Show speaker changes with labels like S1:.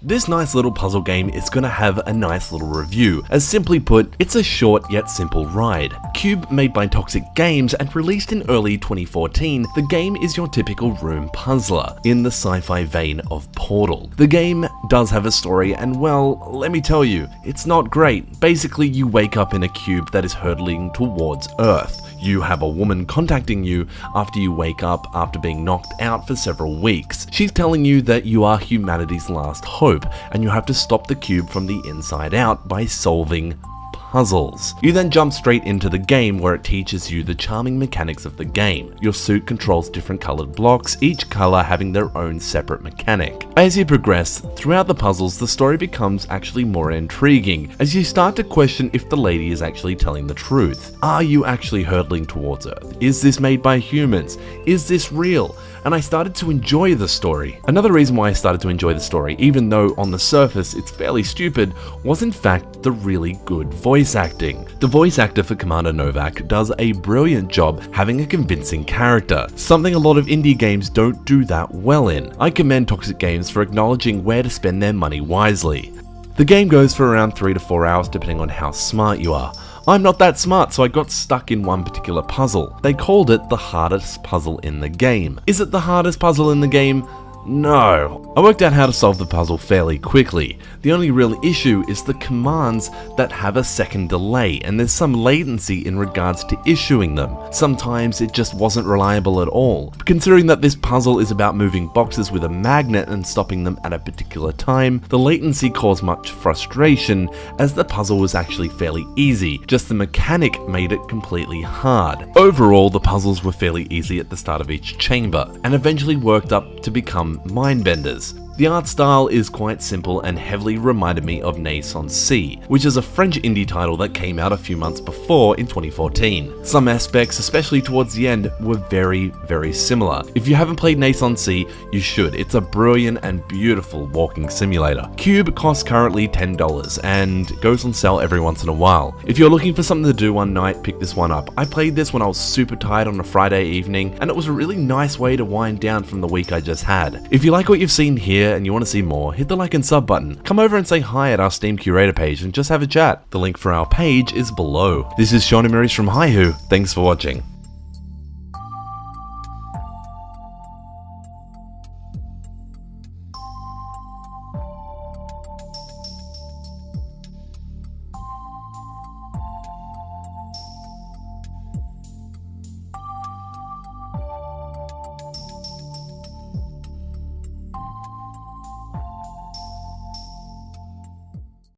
S1: This nice little puzzle game is gonna have a nice little review, as simply put, it's a short yet simple ride. Q.U.B.E, made by Toxic Games and released in early 2014, the game is your typical room puzzler, in the sci-fi vein of Portal. The game does have a story and well, let me tell you, it's not great. Basically, you wake up in a cube that is hurtling towards Earth. You have a woman contacting you after you wake up after being knocked out for several weeks. She's telling you that you are humanity's last hope, and you have to stop the cube from the inside out by solving puzzles. You then jump straight into the game where it teaches you the charming mechanics of the game. Your suit controls different colored blocks, each color having their own separate mechanic. As you progress throughout the puzzles, the story becomes actually more intriguing as you start to question if the lady is actually telling the truth. Are you actually hurtling towards Earth? Is this made by humans? Is this real? And I started to enjoy the story. Another reason why I started to enjoy the story, even though on the surface it's fairly stupid, was in fact the really good voice acting. The voice actor for Commander Novak does a brilliant job having a convincing character, something a lot of indie games don't do that well in. I commend Toxic Games for acknowledging where to spend their money wisely. The game goes for around 3 to 4 hours depending on how smart you are. I'm not that smart, so I got stuck in one particular puzzle. They called it the hardest puzzle in the game. Is it the hardest puzzle in the game? No. I worked out how to solve the puzzle fairly quickly. The only real issue is the commands that have a second delay, and there's some latency in regards to issuing them. Sometimes it just wasn't reliable at all. Considering that this puzzle is about moving boxes with a magnet and stopping them at a particular time, the latency caused much frustration as the puzzle was actually fairly easy, just the mechanic made it completely hard. Overall, the puzzles were fairly easy at the start of each chamber, and eventually worked up to become mind benders. The art style is quite simple and heavily reminded me of c.u.b.e, which is a French indie title that came out a few months before in 2014. Some aspects, especially towards the end, were very similar. If you haven't played c.u.b.e, you should. It's a brilliant and beautiful walking simulator. Q.U.B.E costs currently $10 and goes on sale every once in a while. If you're looking for something to do one night, pick this one up. I played this when I was super tired on a Friday evening, and it was a really nice way to wind down from the week I just had. If you like what you've seen here and you want to see more, hit the like and sub button. Come over and say hi at our Steam curator page and just have a chat. The link for our page is below. This is Sean and Maurice from Hihu. Thanks for watching.